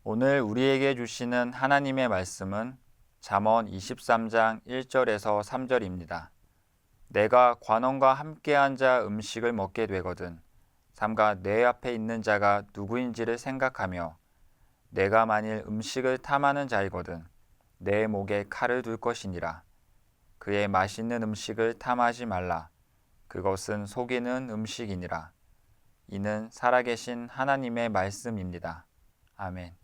오늘 우리에게 주시는 하나님의 말씀은 잠언 23장 1절에서 3절입니다. 내가 관원과 함께 앉아 음식을 먹게 되거든 삼가 내 앞에 있는 자가 누구인지를 생각하며 내가 만일 음식을 탐하는 자이거든 내 목에 칼을 둘 것이니라. 그의 맛있는 음식을 탐하지 말라. 그것은 속이는 음식이니라. 이는 살아계신 하나님의 말씀입니다. 아멘.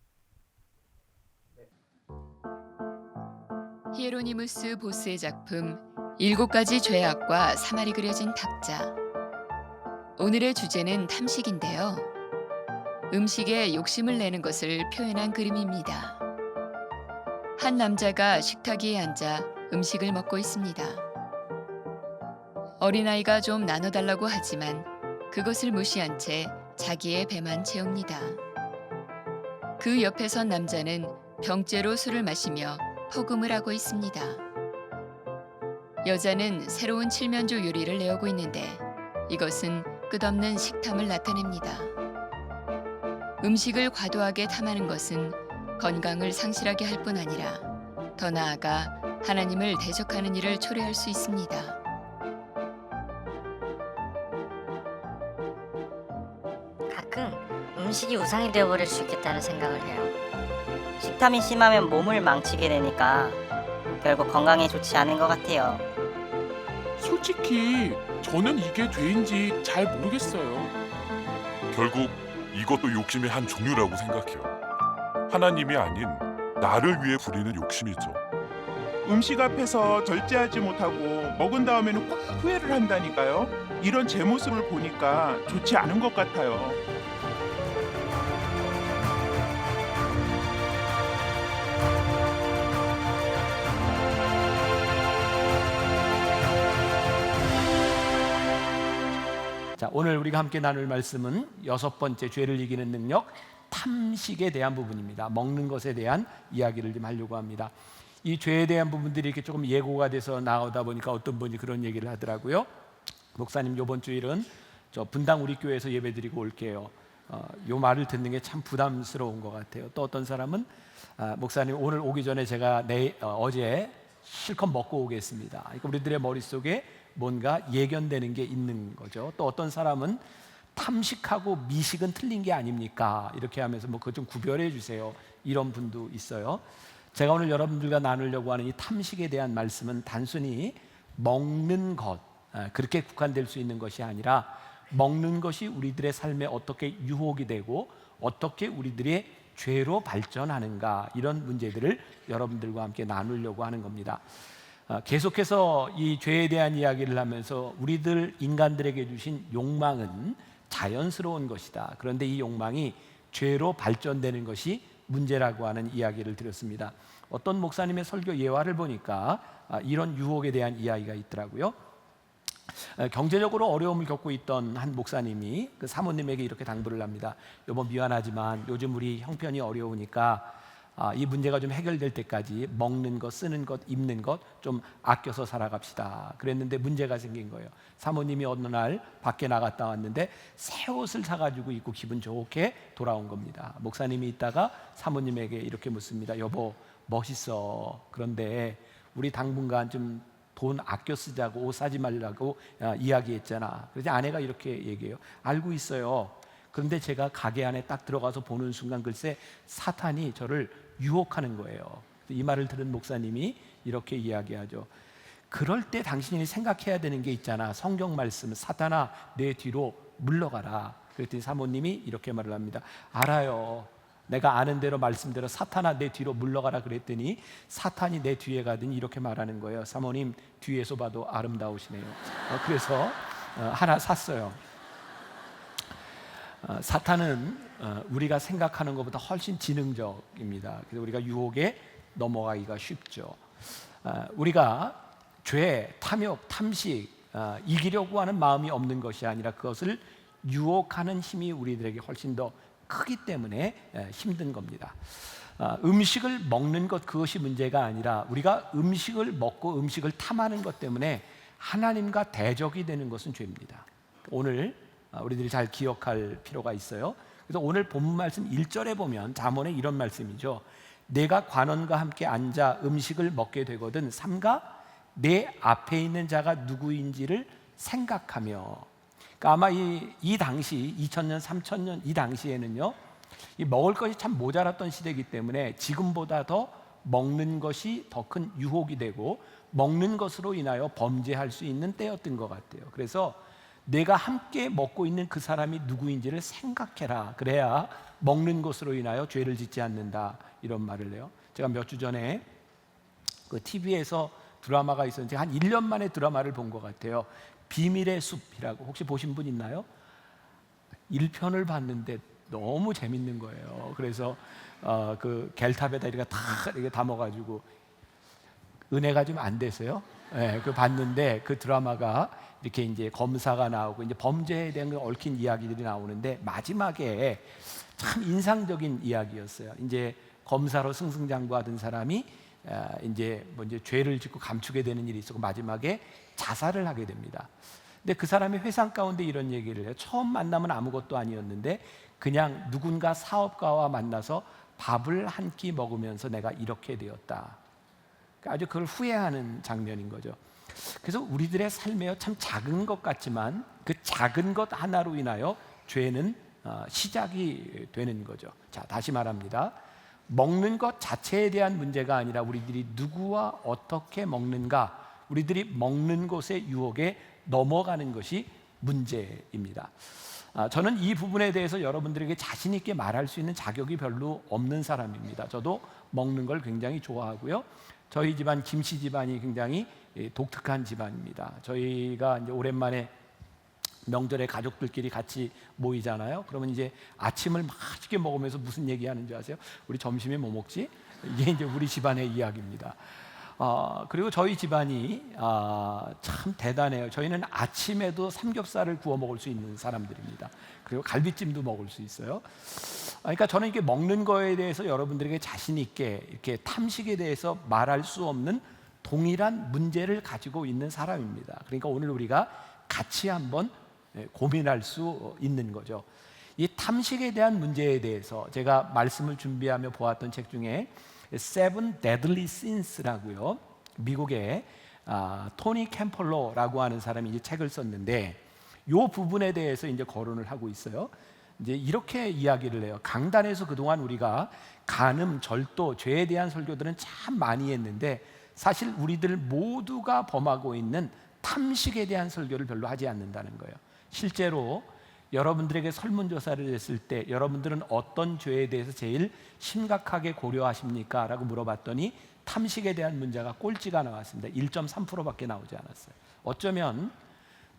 히에로니무스 보스의 작품 일곱 가지 죄악과 사말이 그려진 탁자. 오늘의 주제는 탐식인데요. 음식에 욕심을 내는 것을 표현한 그림입니다. 한 남자가 식탁 위에 앉아 음식을 먹고 있습니다. 어린아이가 좀 나눠달라고 하지만 그것을 무시한 채 자기의 배만 채웁니다. 그 옆에 선 남자는 병째로 술을 마시며 퍼금을 하고 있습니다. 여자는 새로운 칠면조 요리를 내오고 있는데 이것은 끝없는 식탐을 나타냅니다. 음식을 과도하게 탐하는 것은 건강을 상실하게 할 뿐 아니라 더 나아가 하나님을 대적하는 일을 초래할 수 있습니다. 가끔 음식이 우상이 되어버릴 수 있겠다는 생각을 해요. 식탐이 심하면 몸을 망치게 되니까 결국 건강에 좋지 않은 것 같아요. 솔직히 저는 이게 죄인지 잘 모르겠어요. 결국 이것도 욕심의 한 종류라고 생각해요. 하나님이 아닌 나를 위해 부리는 욕심이죠. 음식 앞에서 절제하지 못하고 먹은 다음에는 꼭 후회를 한다니까요. 이런 제 모습을 보니까 좋지 않은 것 같아요. 자, 오늘 우리가 함께 나눌 말씀은 여섯 번째 죄를 이기는 능력, 탐식에 대한 부분입니다. 먹는 것에 대한 이야기를 좀 하려고 합니다. 이 죄에 대한 부분들이 이렇게 조금 예고가 돼서 나오다 보니까 어떤 분이 그런 얘기를 하더라고요. 목사님, 이번 주일은 저 분당 우리 교회에서 예배드리고 올게요. 요 말을 듣는 게 참 부담스러운 것 같아요. 또 어떤 사람은 목사님, 오늘 오기 전에 제가 어제 실컷 먹고 오겠습니다. 그러니까 우리들의 머릿속에 뭔가 예견되는 게 있는 거죠. 또 어떤 사람은 탐식하고 미식은 틀린 게 아닙니까? 이렇게 하면서 뭐 그거 좀 구별해 주세요. 이런 분도 있어요. 제가 오늘 여러분들과 나누려고 하는 이 탐식에 대한 말씀은 단순히 먹는 것, 그렇게 국한될 수 있는 것이 아니라 먹는 것이 우리들의 삶에 어떻게 유혹이 되고 어떻게 우리들의 죄로 발전하는가, 이런 문제들을 여러분들과 함께 나누려고 하는 겁니다. 계속해서 이 죄에 대한 이야기를 하면서 우리들 인간들에게 주신 욕망은 자연스러운 것이다. 그런데 이 욕망이 죄로 발전되는 것이 문제라고 하는 이야기를 드렸습니다. 어떤 목사님의 설교 예화를 보니까 이런 유혹에 대한 이야기가 있더라고요. 경제적으로 어려움을 겪고 있던 한 목사님이 그 사모님에게 이렇게 당부를 합니다. 여보, 미안하지만 요즘 우리 형편이 어려우니까 이 문제가 좀 해결될 때까지 먹는 것, 쓰는 것, 입는 것 좀 아껴서 살아갑시다. 그랬는데 문제가 생긴 거예요. 사모님이 어느 날 밖에 나갔다 왔는데 새 옷을 사가지고 입고 기분 좋게 돌아온 겁니다. 목사님이 있다가 사모님에게 이렇게 묻습니다. 여보, 멋있어. 그런데 우리 당분간 좀 돈 아껴 쓰자고, 옷 사지 말라고 이야기했잖아. 그래서 아내가 이렇게 얘기해요. 알고 있어요. 그런데 제가 가게 안에 딱 들어가서 보는 순간 글쎄 사탄이 저를 유혹하는 거예요. 이 말을 들은 목사님이 이렇게 이야기하죠. 그럴 때 당신이 생각해야 되는 게 있잖아. 성경 말씀, 사탄아 내 뒤로 물러가라. 그랬더니 사모님이 이렇게 말을 합니다. 알아요. 내가 아는 대로 말씀대로 사탄아 내 뒤로 물러가라 그랬더니 사탄이 내 뒤에 가더니 이렇게 말하는 거예요. 사모님 뒤에서 봐도 아름다우시네요. 그래서 하나 샀어요. 사탄은 우리가 생각하는 것보다 훨씬 지능적입니다. 그래서 우리가 유혹에 넘어가기가 쉽죠. 우리가 죄, 탐욕, 탐식 이기려고 하는 마음이 없는 것이 아니라 그것을 유혹하는 힘이 우리들에게 훨씬 더 크기 때문에 힘든 겁니다. 음식을 먹는 것, 그것이 문제가 아니라 우리가 음식을 먹고 음식을 탐하는 것 때문에 하나님과 대적이 되는 것은 죄입니다. 오늘 우리들이 잘 기억할 필요가 있어요. 그래서 오늘 본문 말씀 1절에 보면 잠언에 이런 말씀이죠. 내가 관원과 함께 앉아 음식을 먹게 되거든 삼가 내 앞에 있는 자가 누구인지를 생각하며. 그러니까 아마 이 당시 2000년 3000년 이 당시에는요, 이 먹을 것이 참 모자랐던 시대이기 때문에 지금보다 더 먹는 것이 더 큰 유혹이 되고 먹는 것으로 인하여 범죄할 수 있는 때였던 것 같아요. 그래서 내가 함께 먹고 있는 그 사람이 누구인지를 생각해라. 그래야 먹는 것으로 인하여 죄를 짓지 않는다. 이런 말을 해요. 제가 몇 주 전에 그 TV에서 드라마가 있었는데 한 1년 만에 드라마를 본 것 같아요. 비밀의 숲이라고. 혹시 보신 분 있나요? 1편을 봤는데 너무 재밌는 거예요. 그래서 그 겔탑에다 이렇게 다 이렇게 담아가지고 은혜가 좀 안 되세요? 네, 그 봤는데 그 드라마가 이렇게 이제 검사가 나오고 이제 범죄에 대한 얽힌 이야기들이 나오는데 마지막에 참 인상적인 이야기였어요. 이제 검사로 승승장구하던 사람이 이제 죄를 짓고 감추게 되는 일이 있었고 마지막에 자살을 하게 됩니다. 근데 그 사람이 회상 가운데 이런 얘기를 해요. 처음 만나면 아무것도 아니었는데 그냥 누군가 사업가와 만나서 밥을 한 끼 먹으면서 내가 이렇게 되었다. 아주 그걸 후회하는 장면인 거죠. 그래서 우리들의 삶에 참 작은 것 같지만 그 작은 것 하나로 인하여 죄는 시작이 되는 거죠. 자, 다시 말합니다. 먹는 것 자체에 대한 문제가 아니라 우리들이 누구와 어떻게 먹는가, 우리들이 먹는 것의 유혹에 넘어가는 것이 문제입니다. 저는 이 부분에 대해서 여러분들에게 자신 있게 말할 수 있는 자격이 별로 없는 사람입니다. 저도 먹는 걸 굉장히 좋아하고요. 저희 집안 김씨 집안이 굉장히 독특한 집안입니다. 저희가 이제 오랜만에 명절에 가족들끼리 같이 모이잖아요. 그러면 이제 아침을 맛있게 먹으면서 무슨 얘기하는 줄 아세요? 우리 점심에 뭐 먹지? 이게 이제 우리 집안의 이야기입니다. 그리고 저희 집안이 참 대단해요. 저희는 아침에도 삼겹살을 구워 먹을 수 있는 사람들입니다. 그리고 갈비찜도 먹을 수 있어요. 그러니까 저는 이게 먹는 거에 대해서 여러분들에게 자신 있게 이렇게 탐식에 대해서 말할 수 없는 동일한 문제를 가지고 있는 사람입니다. 그러니까 오늘 우리가 같이 한번 고민할 수 있는 거죠. 이 탐식에 대한 문제에 대해서 제가 말씀을 준비하며 보았던 책 중에 Seven Deadly Sins라고요. 미국의 토니 캠펄러라고 하는 사람이 이제 책을 썼는데 이 부분에 대해서 이제 거론을 하고 있어요. 이제 이렇게 이야기를 해요. 강단에서 그동안 우리가 간음, 절도, 죄에 대한 설교들은 참 많이 했는데 사실 우리들 모두가 범하고 있는 탐식에 대한 설교를 별로 하지 않는다는 거예요. 실제로 여러분들에게 설문조사를 했을 때 여러분들은 어떤 죄에 대해서 제일 심각하게 고려하십니까? 라고 물어봤더니 탐식에 대한 문제가 꼴찌가 나왔습니다. 1.3%밖에 나오지 않았어요. 어쩌면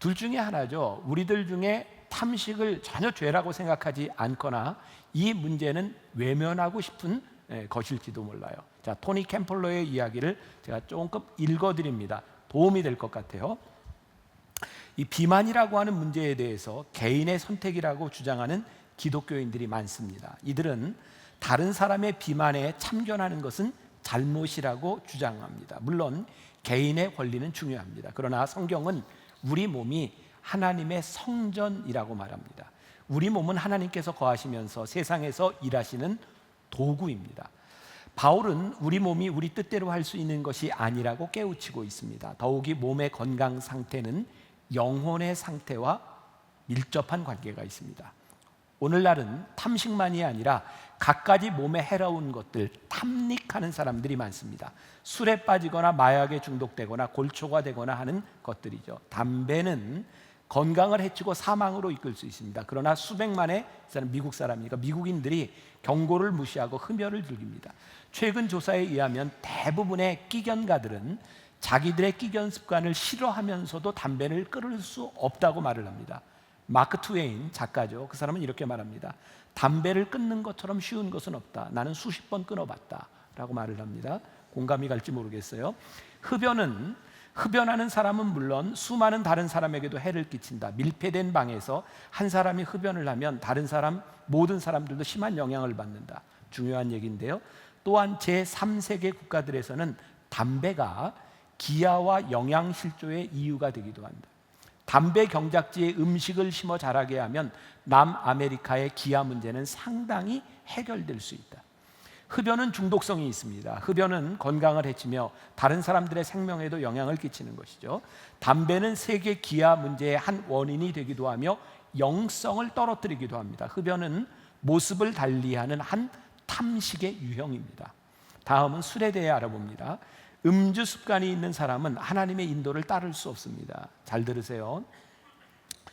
둘 중에 하나죠. 우리들 중에 탐식을 전혀 죄라고 생각하지 않거나 이 문제는 외면하고 싶은 것일지도 몰라요. 자, 토니 캠펄러의 이야기를 제가 조금 읽어드립니다. 도움이 될 것 같아요. 이 비만이라고 하는 문제에 대해서 개인의 선택이라고 주장하는 기독교인들이 많습니다. 이들은 다른 사람의 비만에 참견하는 것은 잘못이라고 주장합니다. 물론 개인의 권리는 중요합니다. 그러나 성경은 우리 몸이 하나님의 성전이라고 말합니다. 우리 몸은 하나님께서 거하시면서 세상에서 일하시는 도구입니다. 바울은 우리 몸이 우리 뜻대로 할 수 있는 것이 아니라고 깨우치고 있습니다. 더욱이 몸의 건강 상태는 영혼의 상태와 밀접한 관계가 있습니다. 오늘날은 탐식만이 아니라 갖가지 몸에 해로운 것들 탐닉하는 사람들이 많습니다. 술에 빠지거나 마약에 중독되거나 골초가 되거나 하는 것들이죠. 담배는 건강을 해치고 사망으로 이끌 수 있습니다. 그러나 수백만의 미국 사람이니까 미국인들이 경고를 무시하고 흡연을 즐깁니다. 최근 조사에 의하면 대부분의 끼견가들은 자기들의 끼견 습관을 싫어하면서도 담배를 끊을 수 없다고 말을 합니다. 마크 트웨인 작가죠. 그 사람은 이렇게 말합니다. 담배를 끊는 것처럼 쉬운 것은 없다. 나는 수십 번 끊어봤다 라고 말을 합니다. 공감이 갈지 모르겠어요. 흡연하는 사람은 물론 수많은 다른 사람에게도 해를 끼친다. 밀폐된 방에서 한 사람이 흡연을 하면 모든 사람들도 심한 영향을 받는다. 중요한 얘기인데요. 또한 제3세계 국가들에서는 담배가 기아와 영양실조의 이유가 되기도 한다. 담배 경작지에 음식을 심어 자라게 하면 남아메리카의 기아 문제는 상당히 해결될 수 있다. 흡연은 중독성이 있습니다. 흡연은 건강을 해치며 다른 사람들의 생명에도 영향을 끼치는 것이죠. 담배는 세계 기아 문제의 한 원인이 되기도 하며 영성을 떨어뜨리기도 합니다. 흡연은 모습을 달리하는 한 탐식의 유형입니다. 다음은 술에 대해 알아봅니다. 음주 습관이 있는 사람은 하나님의 인도를 따를 수 없습니다. 잘 들으세요.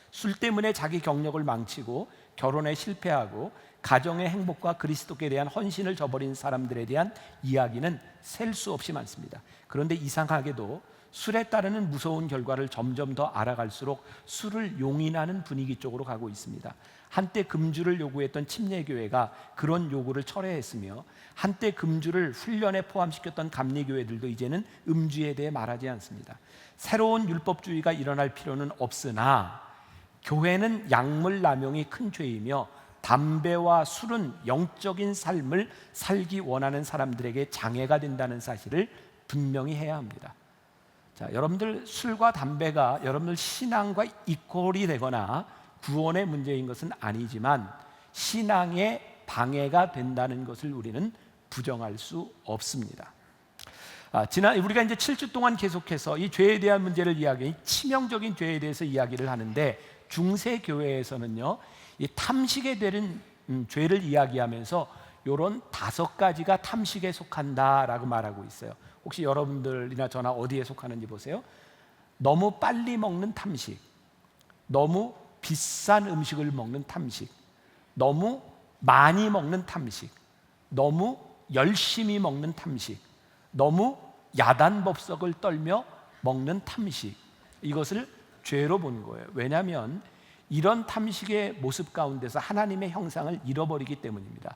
술 때문에 자기 경력을 망치고 결혼에 실패하고 가정의 행복과 그리스도께 대한 헌신을 저버린 사람들에 대한 이야기는 셀 수 없이 많습니다. 그런데 이상하게도 술에 따르는 무서운 결과를 점점 더 알아갈수록 술을 용인하는 분위기 쪽으로 가고 있습니다. 한때 금주를 요구했던 침례교회가 그런 요구를 철회했으며 한때 금주를 훈련에 포함시켰던 감리교회들도 이제는 음주에 대해 말하지 않습니다. 새로운 율법주의가 일어날 필요는 없으나 교회는 약물 남용이 큰 죄이며 담배와 술은 영적인 삶을 살기 원하는 사람들에게 장애가 된다는 사실을 분명히 해야 합니다. 자, 여러분들 술과 담배가 여러분들 신앙과 이퀄이 되거나 구원의 문제인 것은 아니지만 신앙에 방해가 된다는 것을 우리는 부정할 수 없습니다. 우리가 이제 7주 동안 계속해서 이 죄에 대한 문제를 치명적인 죄에 대해서 이야기를 하는데 중세 교회에서는요, 이 탐식에 대한 죄를 이야기하면서 이런 5가지가 탐식에 속한다라고 말하고 있어요. 혹시 여러분들이나 저나 어디에 속하는지 보세요. 너무 빨리 먹는 탐식, 너무 비싼 음식을 먹는 탐식, 너무 많이 먹는 탐식, 너무 열심히 먹는 탐식, 너무 야단법석을 떨며 먹는 탐식, 이것을 죄로 본 거예요. 왜냐하면 이런 탐식의 모습 가운데서 하나님의 형상을 잃어버리기 때문입니다.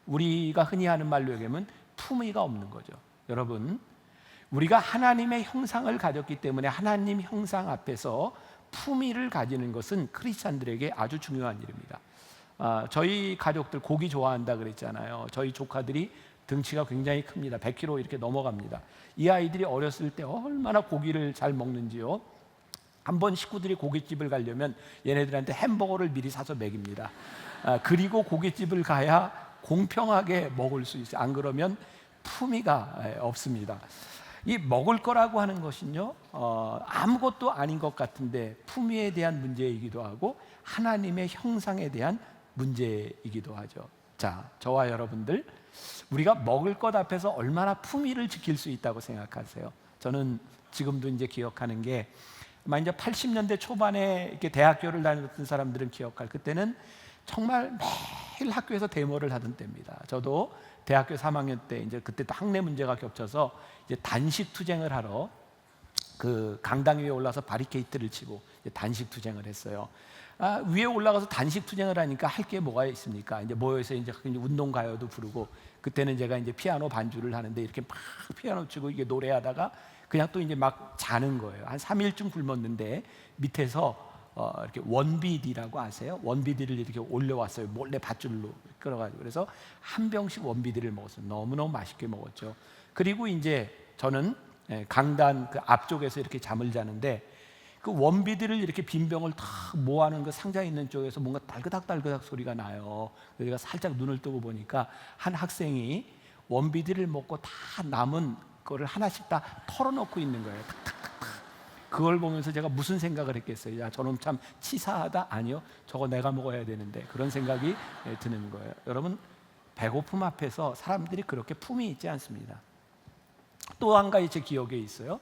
우리가 흔히 하는 말로 얘기하면 품위가 없는 거죠. 여러분, 우리가 하나님의 형상을 가졌기 때문에 하나님 형상 앞에서 품위를 가지는 것은 크리스찬들에게 아주 중요한 일입니다. 저희 가족들 고기 좋아한다 그랬잖아요. 저희 조카들이 등치가 굉장히 큽니다. 100kg 이렇게 넘어갑니다. 이 아이들이 어렸을 때 얼마나 고기를 잘 먹는지요. 한번 식구들이 고깃집을 가려면 얘네들한테 햄버거를 미리 사서 먹입니다. 그리고 고깃집을 가야 공평하게 먹을 수 있어요. 안 그러면 품위가 없습니다. 이 먹을 거라고 하는 것은요, 아무것도 아닌 것 같은데 품위에 대한 문제이기도 하고 하나님의 형상에 대한 문제이기도 하죠. 자, 저와 여러분들, 우리가 먹을 것 앞에서 얼마나 품위를 지킬 수 있다고 생각하세요? 저는 지금도 이제 기억하는 게, 아마 이제 80년대 초반에 이렇게 대학교를 다녔던 사람들은 기억할, 그때는 정말 매일 학교에서 데모를 하던 때입니다. 저도 대학교 3학년 때 이제 그때 또 학내 문제가 겹쳐서 이제 단식 투쟁을 하러 그 강당 위에 올라서 바리케이트를 치고 이제 단식 투쟁을 했어요. 위에 올라가서 단식 투쟁을 하니까 할 게 뭐가 있습니까? 이제 모여서 이제 운동 가요도 부르고, 그때는 제가 이제 피아노 반주를 하는데 이렇게 막 피아노 치고 이게 노래하다가 그냥 또 이제 막 자는 거예요. 한 3일쯤 굶었는데 밑에서 이렇게 원비디라고 아세요? 원비디를 이렇게 올려왔어요. 몰래 밧줄로 끌어가지고. 그래서 한 병씩 원비디를 먹었어요. 너무너무 맛있게 먹었죠. 그리고 이제 저는 강단 그 앞쪽에서 이렇게 잠을 자는데 그 원비디를 이렇게 빈 병을 다 모아놓은 그 상자 있는 쪽에서 뭔가 딸그닥딸그닥 소리가 나요. 그래서 제가 살짝 눈을 뜨고 보니까 한 학생이 원비디를 먹고 다 남은 거를 하나씩 다 털어놓고 있는 거예요. 탁탁탁탁. 그걸 보면서 제가 무슨 생각을 했겠어요? 야, 저놈 참 치사하다? 아니요, 저거 내가 먹어야 되는데, 그런 생각이 드는 거예요. 여러분, 배고픔 앞에서 사람들이 그렇게 품이 있지 않습니다. 또 한 가지 제 기억에 있어요.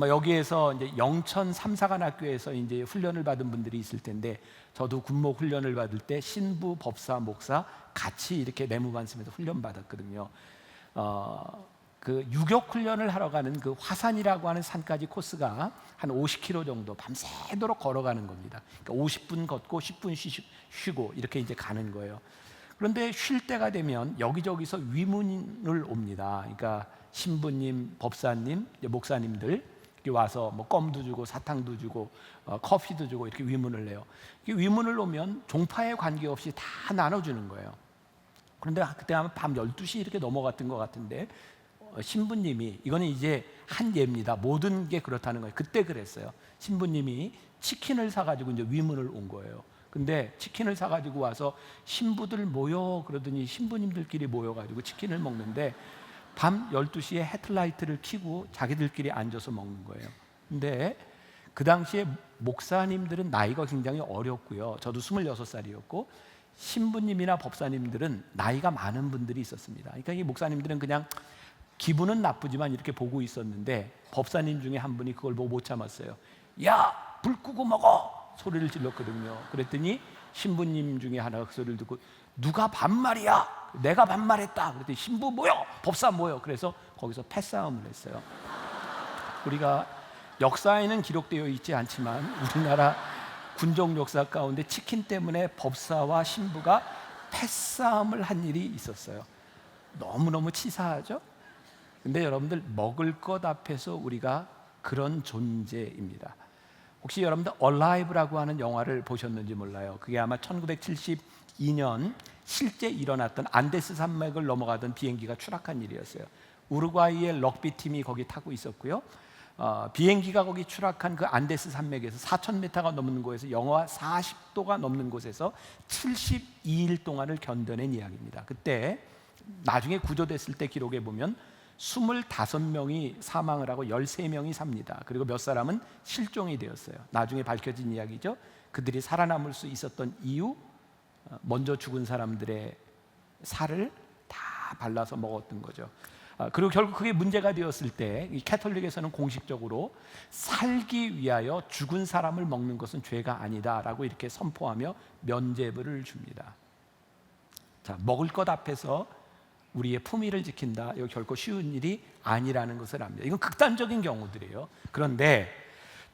여기에서 이제 영천 삼사관학교에서 이제 훈련을 받은 분들이 있을 텐데, 저도 군목 훈련을 받을 때 신부, 법사, 목사 같이 이렇게 내무반씀에서 훈련 받았거든요. 그 유격 훈련을 하러 가는 그 화산이라고 하는 산까지 코스가 한 50km 정도 밤새도록 걸어가는 겁니다. 그러니까 50분 걷고 10분 쉬고 이렇게 이제 가는 거예요. 그런데 쉴 때가 되면 여기저기서 위문을 옵니다. 그러니까 신부님, 법사님, 목사님들 이렇게 와서 뭐 껌도 주고 사탕도 주고 커피도 주고 이렇게 위문을 내요. 이렇게 위문을 오면 종파에 관계없이 다 나눠주는 거예요. 그런데 그때 아마 밤 12시 이렇게 넘어갔던 것 같은데 신부님이, 이거는 이제 한 예입니다. 모든 게 그렇다는 거예요. 그때 그랬어요. 신부님이 치킨을 사가지고 이제 위문을 온 거예요. 근데 치킨을 사가지고 와서 신부들 모여 그러더니 신부님들끼리 모여가지고 치킨을 먹는데 밤 12시에 헤드라이트를 켜고 자기들끼리 앉아서 먹는 거예요. 근데 그 당시에 목사님들은 나이가 굉장히 어렸고요. 저도 26살이었고 신부님이나 법사님들은 나이가 많은 분들이 있었습니다. 그러니까 이 목사님들은 그냥 기분은 나쁘지만 이렇게 보고 있었는데 법사님 중에 한 분이 그걸 보고 못 참았어요. 야, 불 끄고 먹어! 소리를 질렀거든요. 그랬더니 신부님 중에 하나가 그 소리를 듣고 누가 반말이야? 내가 반말했다. 그랬더니 신부 모여! 법사 모여! 그래서 거기서 패싸움을 했어요. 우리가 역사에는 기록되어 있지 않지만 우리나라 군족 역사 가운데 치킨 때문에 법사와 신부가 패싸움을 한 일이 있었어요. 너무너무 치사하죠? 근데 여러분들 먹을 것 앞에서 우리가 그런 존재입니다. 혹시 여러분들 Alive라고 하는 영화를 보셨는지 몰라요. 그게 아마 1972년 실제 일어났던 안데스 산맥을 넘어가던 비행기가 추락한 일이었어요. 우루과이의 럭비 팀이 거기 타고 있었고요. 비행기가 거기 추락한 그 안데스 산맥에서 4,000m가 넘는 곳에서 영하 40도가 넘는 곳에서 72일 동안을 견뎌낸 이야기입니다. 그때 나중에 구조됐을 때 기록에 보면 25명이 사망을 하고 13명이 삽니다. 그리고 몇 사람은 실종이 되었어요. 나중에 밝혀진 이야기죠. 그들이 살아남을 수 있었던 이유, 먼저 죽은 사람들의 살을 다 발라서 먹었던 거죠. 그리고 결국 그게 문제가 되었을 때 이 캐톨릭에서는 공식적으로 살기 위하여 죽은 사람을 먹는 것은 죄가 아니다라고 이렇게 선포하며 면죄부를 줍니다. 자, 먹을 것 앞에서 우리의 품위를 지킨다. 이거 결코 쉬운 일이 아니라는 것을 압니다. 이건 극단적인 경우들이에요. 그런데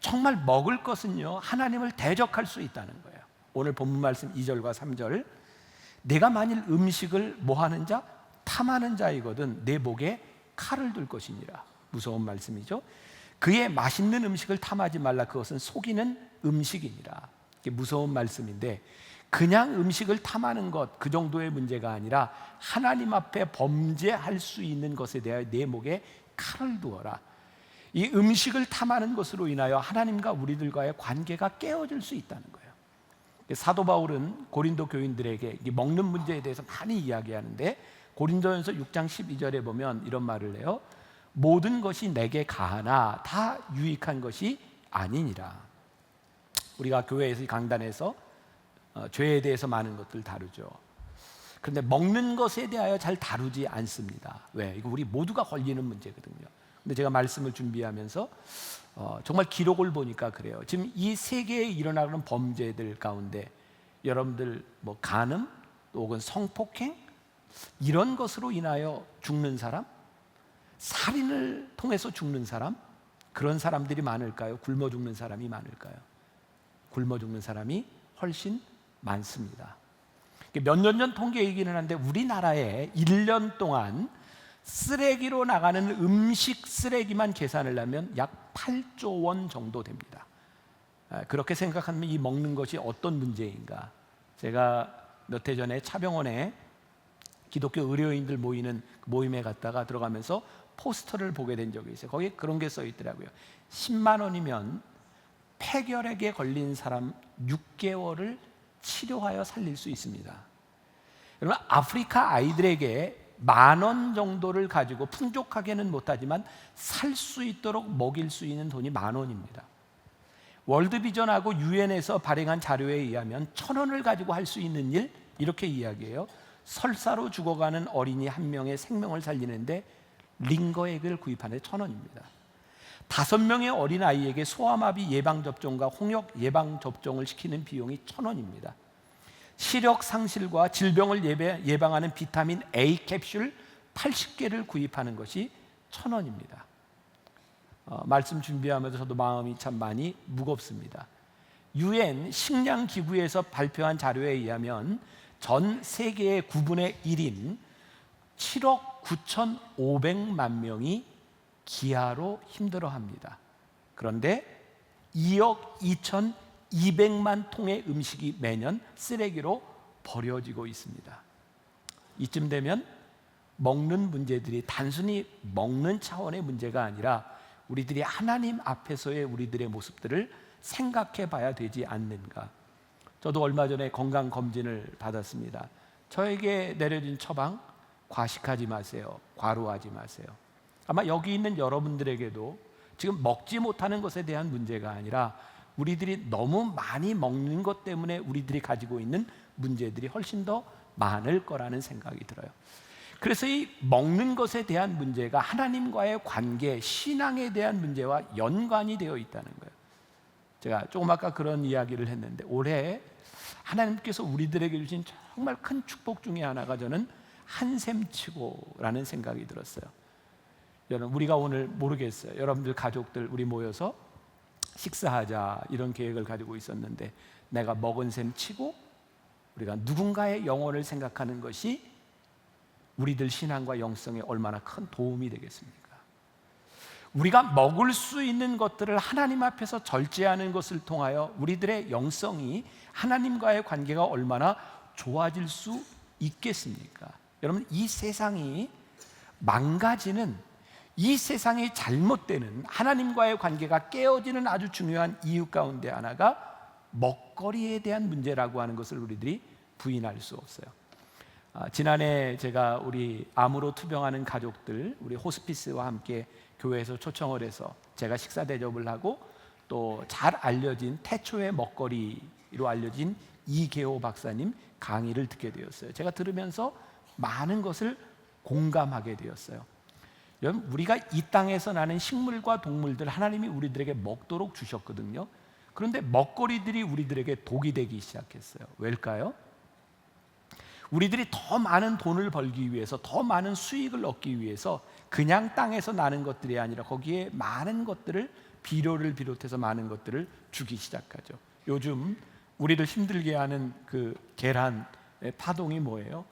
정말 먹을 것은요, 하나님을 대적할 수 있다는 거예요. 오늘 본문 말씀 2절과 3절, 내가 만일 음식을 뭐하는 자? 탐하는 자이거든 내 목에 칼을 둘 것이니라. 무서운 말씀이죠. 그의 맛있는 음식을 탐하지 말라. 그것은 속이는 음식이니라. 이게 무서운 말씀인데, 그냥 음식을 탐하는 것, 그 정도의 문제가 아니라 하나님 앞에 범죄할 수 있는 것에 대하여 내 목에 칼을 두어라. 이 음식을 탐하는 것으로 인하여 하나님과 우리들과의 관계가 깨어질 수 있다는 거예요. 사도 바울은 고린도 교인들에게 먹는 문제에 대해서 많이 이야기하는데, 고린도전서 6장 12절에 보면 이런 말을 해요. 모든 것이 내게 가하나 다 유익한 것이 아니니라. 우리가 교회에서 강단에서 죄에 대해서 많은 것들 다루죠. 그런데 먹는 것에 대하여 잘 다루지 않습니다. 왜? 이거 우리 모두가 걸리는 문제거든요. 근데 제가 말씀을 준비하면서 정말 기록을 보니까 그래요. 지금 이 세계에 일어나는 범죄들 가운데 여러분들 뭐 간음 혹은 성폭행 이런 것으로 인하여 죽는 사람, 살인을 통해서 죽는 사람, 그런 사람들이 많을까요? 굶어 죽는 사람이 많을까요? 굶어 죽는 사람이 훨씬 많습니다. 몇 년 전 통계이기는 한데 우리나라에 1년 동안 쓰레기로 나가는 음식 쓰레기만 계산을 하면 약 8조 원 정도 됩니다. 그렇게 생각하면 이 먹는 것이 어떤 문제인가? 제가 몇 해 전에 차병원에 기독교 의료인들 모이는 모임에 갔다가 들어가면서 포스터를 보게 된 적이 있어요. 거기에 그런 게 써 있더라고요. 10만 원이면 폐결핵에 걸린 사람 6개월을 치료하여 살릴 수 있습니다. 여러분, 아프리카 아이들에게 10,000원 정도를 가지고 풍족하게는 못하지만 살 수 있도록 먹일 수 있는 돈이 10,000원입니다. 월드비전하고 유엔에서 발행한 자료에 의하면 1,000원을 가지고 할 수 있는 일, 이렇게 이야기해요. 설사로 죽어가는 어린이 한 명의 생명을 살리는데 링거액을 구입하는데 1,000원입니다. 5명의 어린아이에게 소아마비 예방접종과 홍역 예방접종을 시키는 비용이 1,000원입니다. 시력 상실과 질병을 예방하는 비타민 A 캡슐 80개를 구입하는 것이 1,000원입니다. 말씀 준비하면서 저도 마음이 참 많이 무겁습니다. 유엔 식량기구에서 발표한 자료에 의하면 전 세계의 9분의 1인 7억 9,500만 명이 기아로 힘들어합니다. 그런데 2억 2,200만 통의 음식이 매년 쓰레기로 버려지고 있습니다. 이쯤 되면 먹는 문제들이 단순히 먹는 차원의 문제가 아니라 우리들이 하나님 앞에서의 우리들의 모습들을 생각해 봐야 되지 않는가. 저도 얼마 전에 건강검진을 받았습니다. 저에게 내려진 처방, 과식하지 마세요, 과로하지 마세요. 아마 여기 있는 여러분들에게도 지금 먹지 못하는 것에 대한 문제가 아니라 우리들이 너무 많이 먹는 것 때문에 우리들이 가지고 있는 문제들이 훨씬 더 많을 거라는 생각이 들어요. 그래서 이 먹는 것에 대한 문제가 하나님과의 관계, 신앙에 대한 문제와 연관이 되어 있다는 거예요. 제가 조금 아까 그런 이야기를 했는데, 올해 하나님께서 우리들에게 주신 정말 큰 축복 중에 하나가 저는 한샘치고라는 생각이 들었어요. 여러분, 우리가 오늘 모르겠어요. 여러분들 가족들 우리 모여서 식사하자 이런 계획을 가지고 있었는데, 내가 먹은 셈 치고 우리가 누군가의 영혼을 생각하는 것이 우리들 신앙과 영성에 얼마나 큰 도움이 되겠습니까? 우리가 먹을 수 있는 것들을 하나님 앞에서 절제하는 것을 통하여 우리들의 영성이 하나님과의 관계가 얼마나 좋아질 수 있겠습니까? 여러분, 이 세상이 망가지는, 이 세상이 잘못되는, 하나님과의 관계가 깨어지는 아주 중요한 이유 가운데 하나가 먹거리에 대한 문제라고 하는 것을 우리들이 부인할 수 없어요. 지난해 제가 우리 암으로 투병하는 가족들, 우리 호스피스와 함께 교회에서 초청을 해서 제가 식사 대접을 하고, 또 잘 알려진 태초의 먹거리로 알려진 이계호 박사님 강의를 듣게 되었어요. 제가 들으면서 많은 것을 공감하게 되었어요. 여러분, 우리가 이 땅에서 나는 식물과 동물들 하나님이 우리들에게 먹도록 주셨거든요. 그런데 먹거리들이 우리들에게 독이 되기 시작했어요. 왜일까요? 우리들이 더 많은 돈을 벌기 위해서, 더 많은 수익을 얻기 위해서 그냥 땅에서 나는 것들이 아니라 거기에 많은 것들을, 비료를 비롯해서 많은 것들을 주기 시작하죠. 요즘 우리를 힘들게 하는 그 계란의 파동이 뭐예요?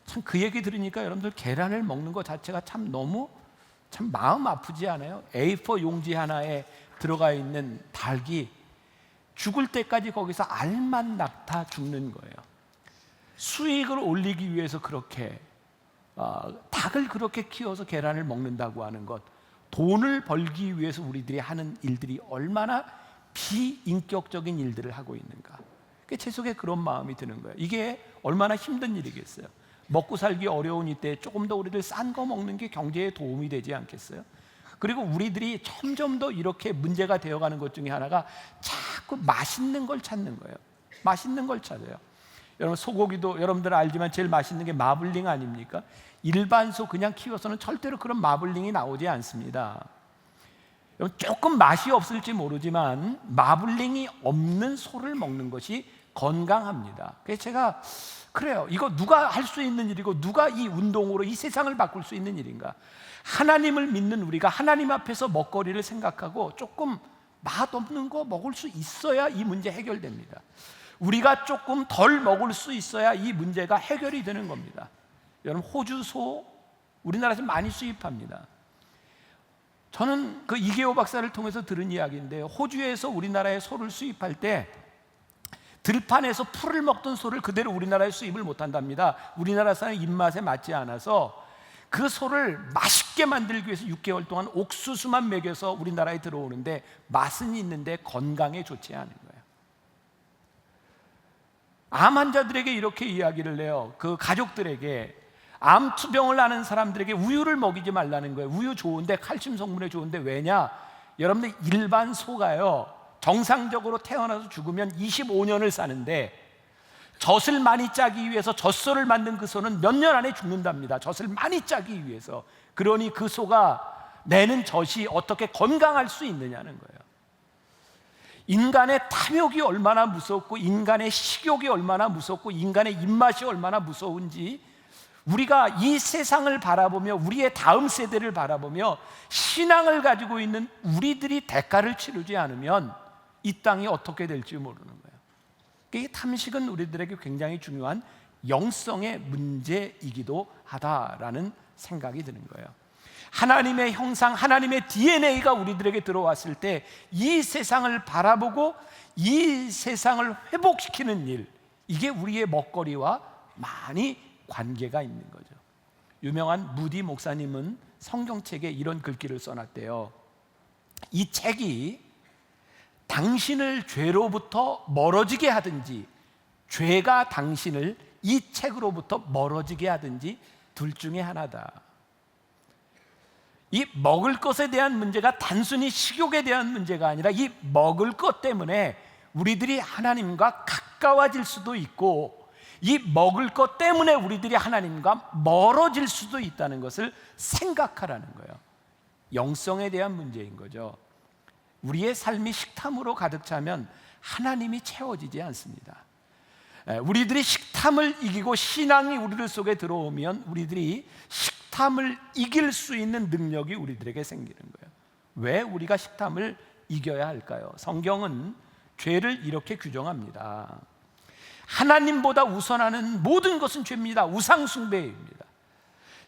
참 그 얘기 들으니까 여러분들 계란을 먹는 것 자체가 참 너무 참 마음 아프지 않아요? A4 용지 하나에 들어가 있는 닭이 죽을 때까지 거기서 알만 낳다 죽는 거예요. 수익을 올리기 위해서 그렇게 닭을 그렇게 키워서 계란을 먹는다고 하는 것, 돈을 벌기 위해서 우리들이 하는 일들이 얼마나 비인격적인 일들을 하고 있는가. 제 속에 그런 마음이 드는 거예요. 이게 얼마나 힘든 일이겠어요. 먹고 살기 어려운 이때 조금 더 우리들 싼 거 먹는 게 경제에 도움이 되지 않겠어요? 그리고 우리들이 점점 더 이렇게 문제가 되어가는 것 중에 하나가 자꾸 맛있는 걸 찾는 거예요. 맛있는 걸 찾아요. 여러분, 소고기도 여러분들 알지만 제일 맛있는 게 마블링 아닙니까? 일반 소 그냥 키워서는 절대로 그런 마블링이 나오지 않습니다. 여러분, 조금 맛이 없을지 모르지만 마블링이 없는 소를 먹는 것이 건강합니다. 그래서 제가 그래요. 이거 누가 할 수 있는 일이고 누가 이 운동으로 이 세상을 바꿀 수 있는 일인가? 하나님을 믿는 우리가 하나님 앞에서 먹거리를 생각하고 조금 맛없는 거 먹을 수 있어야 이 문제 해결됩니다. 우리가 조금 덜 먹을 수 있어야 이 문제가 해결이 되는 겁니다. 여러분, 호주 소 우리나라에서 많이 수입합니다. 저는 그 이계호 박사를 통해서 들은 이야기인데, 호주에서 우리나라에 소를 수입할 때 들판에서 풀을 먹던 소를 그대로 우리나라에 수입을 못한답니다. 우리나라 사람 입맛에 맞지 않아서 그 소를 맛있게 만들기 위해서 6개월 동안 옥수수만 먹여서 우리나라에 들어오는데 맛은 있는데 건강에 좋지 않은 거예요. 암 환자들에게 이렇게 이야기를 해요. 그 가족들에게, 암 투병을 하는 사람들에게 우유를 먹이지 말라는 거예요. 우유 좋은데, 칼슘 성분에 좋은데. 왜냐? 여러분들, 일반 소가요, 정상적으로 태어나서 죽으면 25년을 사는데 젖을 많이 짜기 위해서 젖소를 만든 그 소는 몇 년 안에 죽는답니다. 젖을 많이 짜기 위해서. 그러니 그 소가 내는 젖이 어떻게 건강할 수 있느냐는 거예요. 인간의 탐욕이 얼마나 무섭고, 인간의 식욕이 얼마나 무섭고, 인간의 입맛이 얼마나 무서운지 우리가 이 세상을 바라보며, 우리의 다음 세대를 바라보며 신앙을 가지고 있는 우리들이 대가를 치르지 않으면 이 땅이 어떻게 될지 모르는 거예요. 이 탐식은 우리들에게 굉장히 중요한 영성의 문제이기도 하다라는 생각이 드는 거예요. 하나님의 형상, 하나님의 DNA가 우리들에게 들어왔을 때 이 세상을 바라보고 이 세상을 회복시키는 일, 이게 우리의 먹거리와 많이 관계가 있는 거죠. 유명한 무디 목사님은 성경책에 이런 글귀를 써놨대요. 이 책이 당신을 죄로부터 멀어지게 하든지 죄가 당신을 이 책으로부터 멀어지게 하든지 둘 중에 하나다. 이 먹을 것에 대한 문제가 단순히 식욕에 대한 문제가 아니라 이 먹을 것 때문에 우리들이 하나님과 가까워질 수도 있고 이 먹을 것 때문에 우리들이 하나님과 멀어질 수도 있다는 것을 생각하라는 거예요. 영성에 대한 문제인 거죠. 우리의 삶이 식탐으로 가득 차면 하나님이 채워지지 않습니다. 우리들이 식탐을 이기고 신앙이 우리들 속에 들어오면 우리들이 식탐을 이길 수 있는 능력이 우리들에게 생기는 거예요. 왜 우리가 식탐을 이겨야 할까요? 성경은 죄를 이렇게 규정합니다. 하나님보다 우선하는 모든 것은 죄입니다. 우상숭배입니다.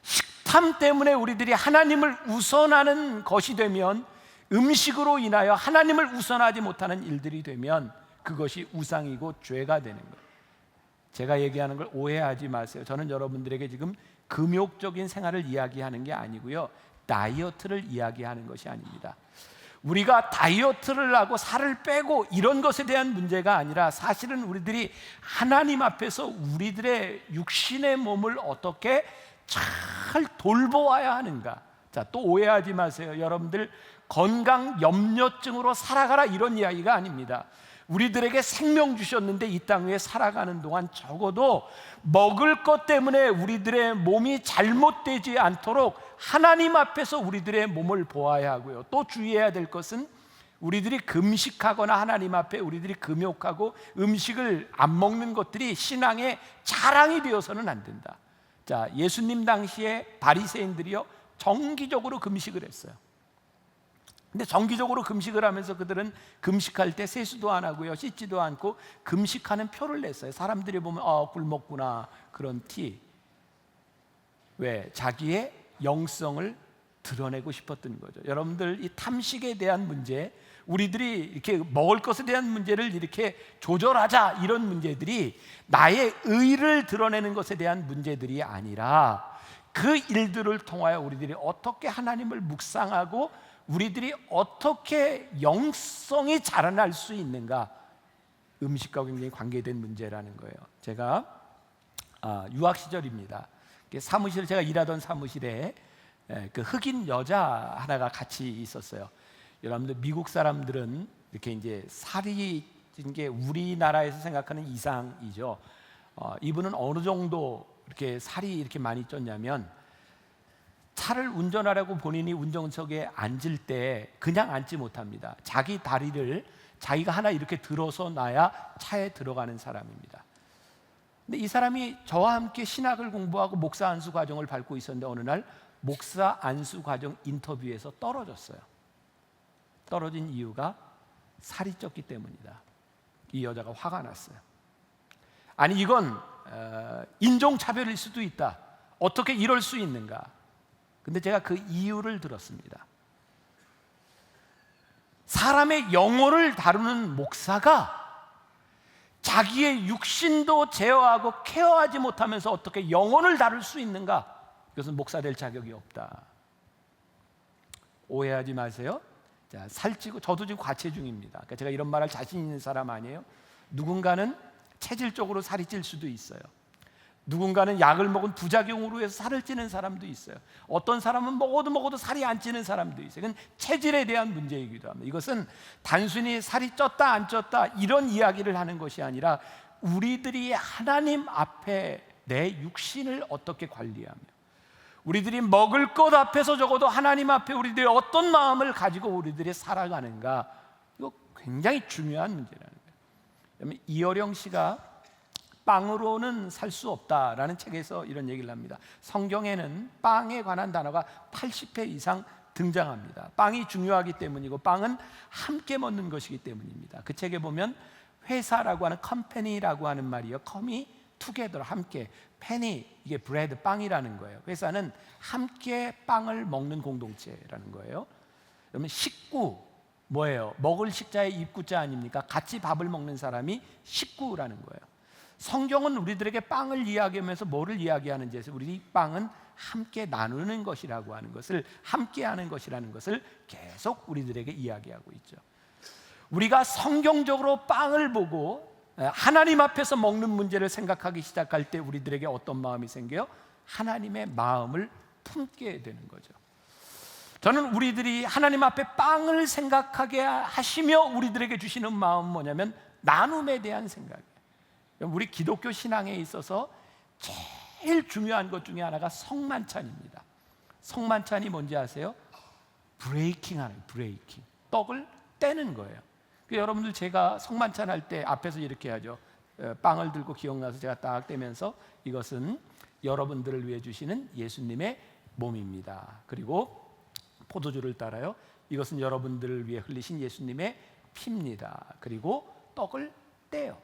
식탐 때문에 우리들이 하나님을 우선하는 것이 되면, 음식으로 인하여 하나님을 우선하지 못하는 일들이 되면 그것이 우상이고 죄가 되는 거예요. 제가 얘기하는 걸 오해하지 마세요. 저는 여러분들에게 지금 금욕적인 생활을 이야기하는 게 아니고요, 다이어트를 이야기하는 것이 아닙니다. 우리가 다이어트를 하고 살을 빼고 이런 것에 대한 문제가 아니라, 사실은 우리들이 하나님 앞에서 우리들의 육신의 몸을 어떻게 잘 돌보아야 하는가. 자, 또 오해하지 마세요. 여러분들 건강 염려증으로 살아가라 이런 이야기가 아닙니다. 우리들에게 생명 주셨는데 이 땅 위에 살아가는 동안 적어도 먹을 것 때문에 우리들의 몸이 잘못되지 않도록 하나님 앞에서 우리들의 몸을 보아야 하고요. 또 주의해야 될 것은 우리들이 금식하거나 하나님 앞에 우리들이 금욕하고 음식을 안 먹는 것들이 신앙의 자랑이 되어서는 안 된다. 자, 예수님 당시에 바리새인들이요 정기적으로 금식을 했어요. 근데 정기적으로 금식을 하면서 그들은 금식할 때 세수도 안 하고요, 씻지도 않고 금식하는 표를 냈어요. 사람들이 보면 굶었구나 그런 티. 왜? 자기의 영성을 드러내고 싶었던 거죠. 여러분들 이 탐식에 대한 문제, 우리들이 이렇게 먹을 것에 대한 문제를 이렇게 조절하자 이런 문제들이 나의 의를 드러내는 것에 대한 문제들이 아니라, 그 일들을 통하여 우리들이 어떻게 하나님을 묵상하고 우리들이 어떻게 영성이 자라날 수 있는가, 음식과 굉장히 관계된 문제라는 거예요. 제가 유학 시절입니다. 사무실, 제가 일하던 사무실에 그 흑인 여자 하나가 같이 있었어요. 여러분들 미국 사람들은 이렇게 이제 살이 찐 게 우리나라에서 생각하는 이상이죠. 이분은 어느 정도 이렇게 살이 이렇게 많이 쪘냐면, 차를 운전하려고 본인이 운전석에 앉을 때 그냥 앉지 못합니다. 자기 다리를 자기가 하나 이렇게 들어서 놔야 차에 들어가는 사람입니다. 근데 이 사람이 저와 함께 신학을 공부하고 목사 안수 과정을 밟고 있었는데, 어느 날 목사 안수 과정 인터뷰에서 떨어졌어요. 떨어진 이유가 살이 쪘기 때문이다. 이 여자가 화가 났어요. 아니, 이건 인종차별일 수도 있다. 어떻게 이럴 수 있는가? 근데 제가 그 이유를 들었습니다. 사람의 영혼을 다루는 목사가 자기의 육신도 제어하고 케어하지 못하면서 어떻게 영혼을 다룰 수 있는가? 이것은 목사 될 자격이 없다. 오해하지 마세요. 자, 살찌고, 저도 지금 과체중입니다. 그러니까 제가 이런 말할 자신 있는 사람 아니에요. 누군가는 체질적으로 살이 찔 수도 있어요. 누군가는 약을 먹은 부작용으로 해서 살을 찌는 사람도 있어요. 어떤 사람은 먹어도 살이 안 찌는 사람도 있어요. 이건 체질에 대한 문제이기도 합니다. 이것은 단순히 살이 쪘다 안 쪘다 이런 이야기를 하는 것이 아니라, 우리들이 하나님 앞에 내 육신을 어떻게 관리하며, 우리들이 먹을 것 앞에서 적어도 하나님 앞에 우리들이 어떤 마음을 가지고 우리들이 살아가는가, 이거 굉장히 중요한 문제라는 거예요. 이어령 씨가 빵으로는 살 수 없다라는 책에서 이런 얘기를 합니다. 성경에는 빵에 관한 단어가 80회 이상 등장합니다. 빵이 중요하기 때문이고, 빵은 함께 먹는 것이기 때문입니다. 그 책에 보면 회사라고 하는 컴퍼니라고 하는 말이요, 컴이 투게더, 함께, 페니, 이게 브레드, 빵이라는 거예요. 회사는 함께 빵을 먹는 공동체라는 거예요. 그러면 식구, 뭐예요? 먹을 식자의 입구자 아닙니까? 같이 밥을 먹는 사람이 식구라는 거예요. 성경은 우리들에게 빵을 이야기하면서 뭐를 이야기하는지 해서, 우리 빵은 함께 나누는 것이라고 하는 것을, 함께 하는 것이라는 것을 계속 우리들에게 이야기하고 있죠. 우리가 성경적으로 빵을 보고 하나님 앞에서 먹는 문제를 생각하기 시작할 때 우리들에게 어떤 마음이 생겨요? 하나님의 마음을 품게 되는 거죠. 저는 우리들이 하나님 앞에 빵을 생각하게 하시며 우리들에게 주시는 마음은 뭐냐면 나눔에 대한 생각이에요. 우리 기독교 신앙에 있어서 제일 중요한 것 중에 하나가 성만찬입니다. 성만찬이 뭔지 아세요? 브레이킹 하는 거예요. 브레이킹. 떡을 떼는 거예요. 여러분들 제가 성만찬 할 때 앞에서 이렇게 하죠. 빵을 들고 기억나서 제가 딱 떼면서 이것은 여러분들을 위해 주시는 예수님의 몸입니다. 그리고 포도주를 따라요. 이것은 여러분들을 위해 흘리신 예수님의 피입니다. 그리고 떡을 떼요.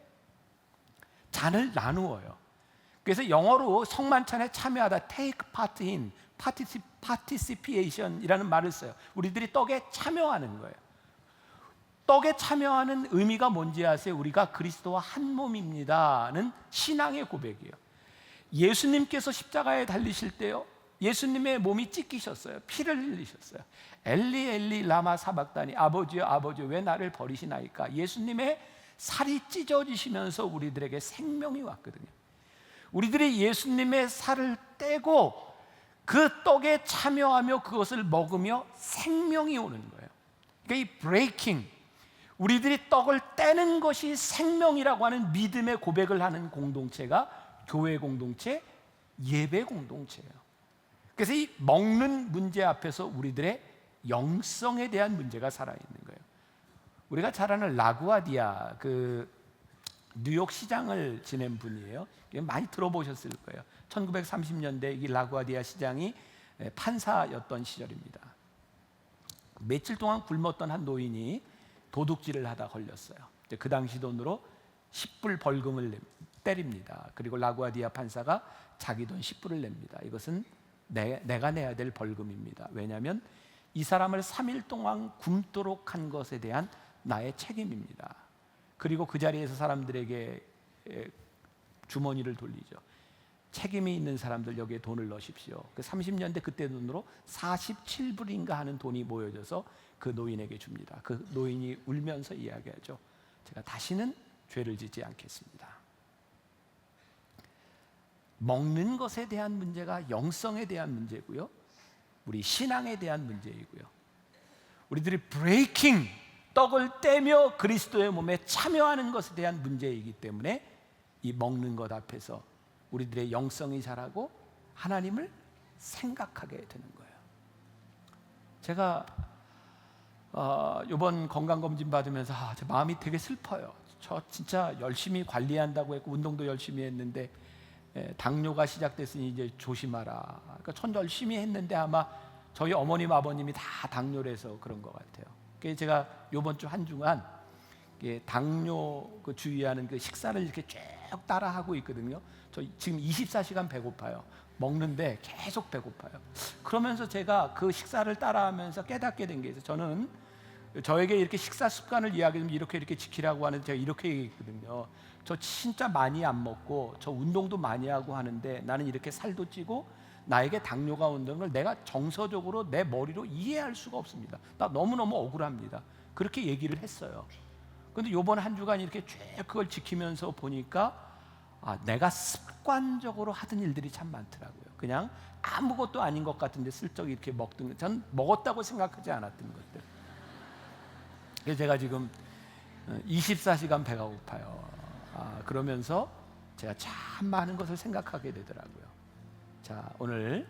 잔을 나누어요. 그래서 영어로 성만찬에 참여하다 take part in, participation이라는 말을 써요. 우리들이 떡에 참여하는 거예요. 떡에 참여하는 의미가 뭔지 아세요? 우리가 그리스도와 한 몸입니다는 신앙의 고백이에요. 예수님께서 십자가에 달리실 때요, 예수님의 몸이 찢기셨어요. 피를 흘리셨어요. 엘리 엘리 라마 사박다니, 아버지여 아버지여 왜 나를 버리시나이까. 예수님의 살이 찢어지시면서 우리들에게 생명이 왔거든요. 우리들이 예수님의 살을 떼고 그 떡에 참여하며 그것을 먹으며 생명이 오는 거예요. 그러니까 이 브레이킹, 우리들이 떡을 떼는 것이 생명이라고 하는 믿음의 고백을 하는 공동체가 교회 공동체, 예배 공동체예요. 그래서 이 먹는 문제 앞에서 우리들의 영성에 대한 문제가 살아있는 거예요. 우리가 잘 아는 라구아디아, 그 뉴욕 시장을 지낸 분이에요. 많이 들어보셨을 거예요. 1930년대 이 라구아디아 시장이 판사였던 시절입니다. 며칠 동안 굶었던 한 노인이 도둑질을 하다 걸렸어요. 그 당시 돈으로 10불 벌금을 때립니다. 그리고 라구아디아 판사가 자기 돈 10불을 냅니다. 이것은 내가 내야 될 벌금입니다. 왜냐하면 이 사람을 3일 동안 굶도록 한 것에 대한 나의 책임입니다. 그리고 그 자리에서 사람들에게 주머니를 돌리죠. 책임이 있는 사람들 여기에 돈을 넣으십시오. 30년대 그때 돈으로 47불인가 하는 돈이 모여져서 그 노인에게 줍니다. 그 노인이 울면서 이야기하죠. 제가 다시는 죄를 짓지 않겠습니다. 먹는 것에 대한 문제가 영성에 대한 문제고요, 우리 신앙에 대한 문제이고요, 우리들이 브레이킹, 떡을 떼며 그리스도의 몸에 참여하는 것에 대한 문제이기 때문에 이 먹는 것 앞에서 우리들의 영성이 자라고 하나님을 생각하게 되는 거예요. 제가 이번 건강검진 받으면서 제 마음이 되게 슬퍼요. 저 진짜 열심히 관리한다고 했고 운동도 열심히 했는데 당뇨가 시작됐으니 이제 조심하라. 그러니까 전 열심히 했는데 아마 저희 어머님 아버님이 다 당뇨라서 그런 것 같아요. 그래서 제가 이번 주 한 주간 당뇨 주의하는 그 식사를 이렇게 쭉 따라하고 있거든요. 저 지금 24시간 배고파요. 먹는데 계속 배고파요. 그러면서 제가 그 식사를 따라하면서 깨닫게 된 게 있어요. 저는 저에게 이렇게 식사 습관을 이야기하면 이렇게 지키라고 하는데 제가 이렇게 얘기했거든요. 저 진짜 많이 안 먹고 저 운동도 많이 하고 하는데 나는 이렇게 살도 찌고 나에게 당뇨가 온다는 걸 내가 정서적으로 내 머리로 이해할 수가 없습니다. 나 너무너무 억울합니다. 그렇게 얘기를 했어요. 그런데 이번 한 주간 이렇게 쭉 그걸 지키면서 보니까 내가 습관적으로 하던 일들이 참 많더라고요. 그냥 아무것도 아닌 것 같은데 슬쩍 이렇게 먹던 것, 전 먹었다고 생각하지 않았던 것들. 그래서 제가 지금 24시간 배가 고파요. 그러면서 제가 참 많은 것을 생각하게 되더라고요. 자, 오늘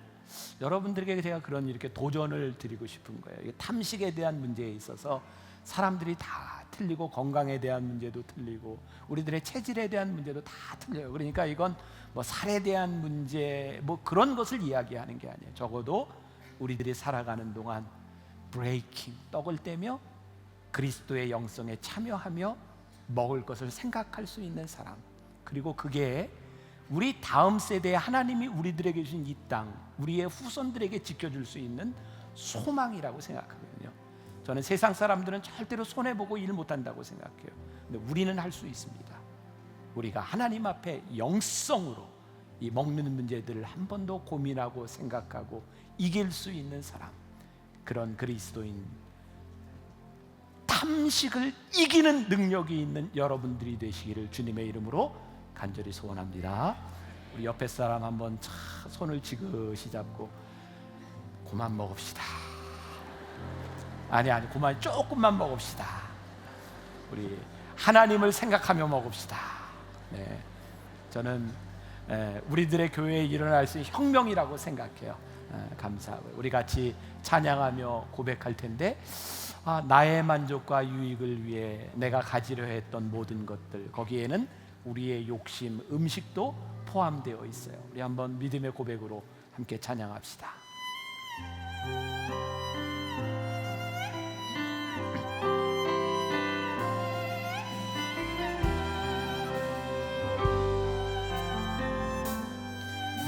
여러분들에게 제가 그런 이렇게 도전을 드리고 싶은 거예요. 이게 탐식에 대한 문제에 있어서 사람들이 다 틀리고 건강에 대한 문제도 틀리고 우리들의 체질에 대한 문제도 다 틀려요. 그러니까 이건 뭐 살에 대한 문제 뭐 그런 것을 이야기하는 게 아니에요. 적어도 우리들이 살아가는 동안 브레이킹, 떡을 떼며 그리스도의 영성에 참여하며 먹을 것을 생각할 수 있는 사람, 그리고 그게 우리 다음 세대에 하나님이 우리들에게 주신 이 땅, 우리의 후손들에게 지켜줄 수 있는 소망이라고 생각하거든요. 저는 세상 사람들은 절대로 손해보고 일 못한다고 생각해요. 근데 우리는 할 수 있습니다. 우리가 하나님 앞에 영성으로 이 먹는 문제들을 한 번 더 고민하고 생각하고 이길 수 있는 사람, 그런 그리스도인 다 탐식을 이기는 능력이 있는 여러분들이 되시기를 주님의 이름으로 간절히 소원합니다. 우리 옆에 사람 한번 손을 지그시 잡고 그만 먹읍시다. 아니 그만 조금만 먹읍시다. 우리 하나님을 생각하며 먹읍시다. 네, 저는 우리들의 교회에 일어날 수 있는 혁명이라고 생각해요. 감사하고요. 우리 같이 찬양하며 고백할 텐데 나의 만족과 유익을 위해 내가 가지려 했던 모든 것들, 거기에는 우리의 욕심, 음식도 포함되어 있어요. 우리 한번 믿음의 고백으로 함께 찬양합시다.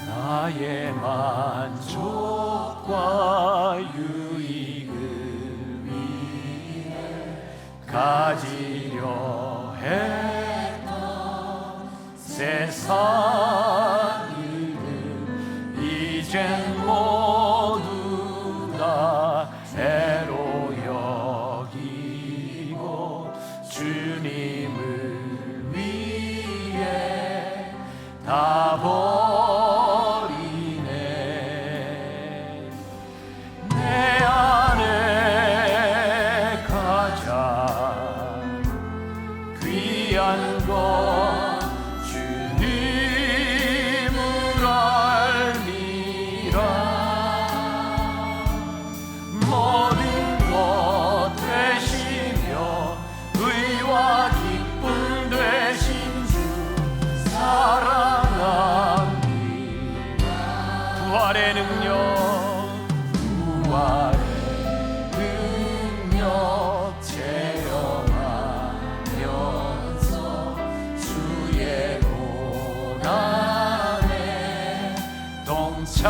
나의 만족과 유익을 위해 가지려 했던 세상 일들 이젠 모두 다 애로 여기고 주님을 위해 다 부활의 능력 체험하면서 주의 고난에 동참하고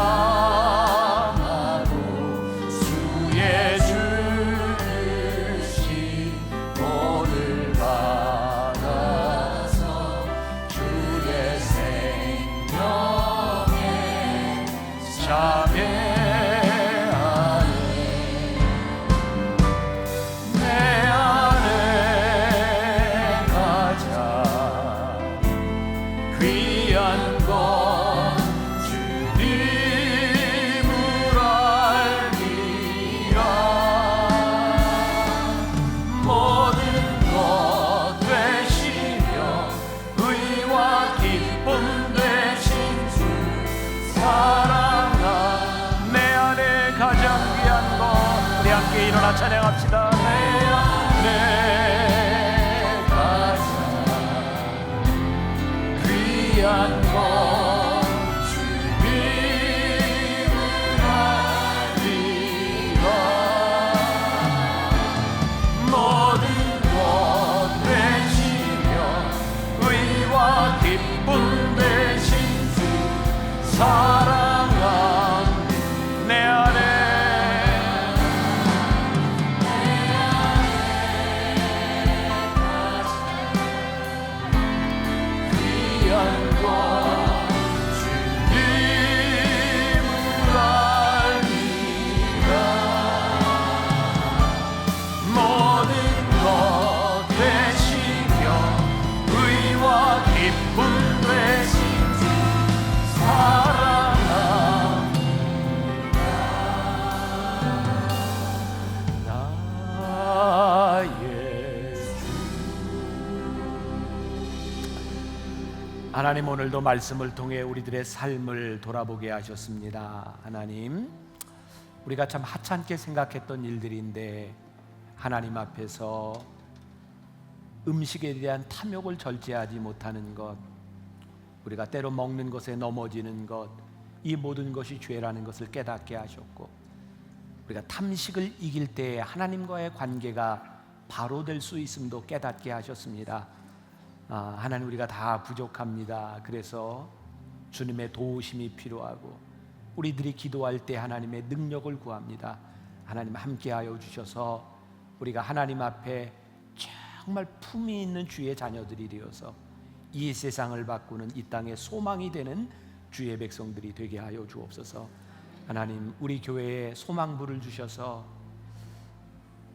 주의 주신 본을 받아서 주의 생명에 참여하네. 내 안에 가장 귀한 건 주님을 알기라. 모든 것 되시며 의와 기쁨 되신 주 사랑하. 내 안에 가장 귀한 것, 우리 함께 일어나 찬양합시다. 내 안에 가장 귀한 것 주님을 알리라. 모든 것 되시며 의와 기쁨 되신 주 사랑합니다. 내 안에 귀한 것 주님을 알리라. 모든 것 되시며 의와 기쁨 되신 주 사랑합니다. 나의 주. 하나님, 오늘도 말씀을 통해 우리들의 삶을 돌아보게 하셨습니다. 하나님, 우리가 참 하찮게 생각했던 일들인데 하나님 앞에서 음식에 대한 탐욕을 절제하지 못하는 것, 우리가 때로 먹는 것에 넘어지는 것, 이 모든 것이 죄라는 것을 깨닫게 하셨고, 우리가 탐식을 이길 때 하나님과의 관계가 바로 될 수 있음도 깨닫게 하셨습니다. 하나님, 우리가 다 부족합니다. 그래서 주님의 도우심이 필요하고 우리들이 기도할 때 하나님의 능력을 구합니다. 하나님 함께하여 주셔서 우리가 하나님 앞에 정말 품이 있는 주의 자녀들이 되어서 이 세상을 바꾸는 이 땅의 소망이 되는 주의 백성들이 되게 하여 주옵소서. 하나님, 우리 교회에 소망불을 주셔서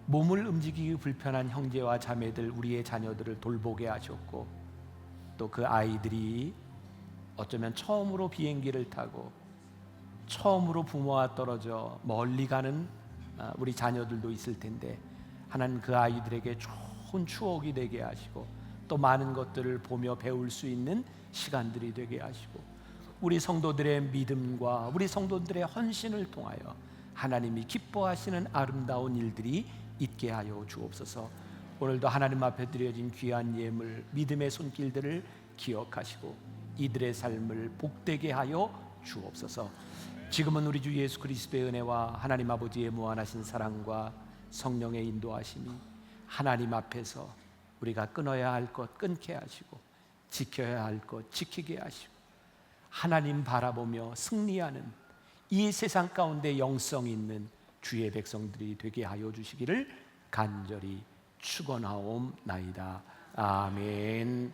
몸을 움직이기 불편한 형제와 자매들, 우리의 자녀들을 돌보게 하셨고, 또 그 아이들이 어쩌면 처음으로 비행기를 타고 처음으로 부모와 떨어져 멀리 가는 우리 자녀들도 있을 텐데, 하나님 그 아이들에게 좋은 추억이 되게 하시고 또 많은 것들을 보며 배울 수 있는 시간들이 되게 하시고, 우리 성도들의 믿음과 우리 성도들의 헌신을 통하여 하나님이 기뻐하시는 아름다운 일들이 있게 하여 주옵소서. 오늘도 하나님 앞에 드려진 귀한 예물, 믿음의 손길들을 기억하시고 이들의 삶을 복되게 하여 주옵소서. 지금은 우리 주 예수 그리스도의 은혜와 하나님 아버지의 무한하신 사랑과 성령의 인도하심이 하나님 앞에서 우리가 끊어야 할 것 끊게 하시고 지켜야 할 것 지키게 하시고 하나님 바라보며 승리하는 이 세상 가운데 영성 있는 주의 백성들이 되게 하여 주시기를 간절히 축원하옵나이다. 아멘.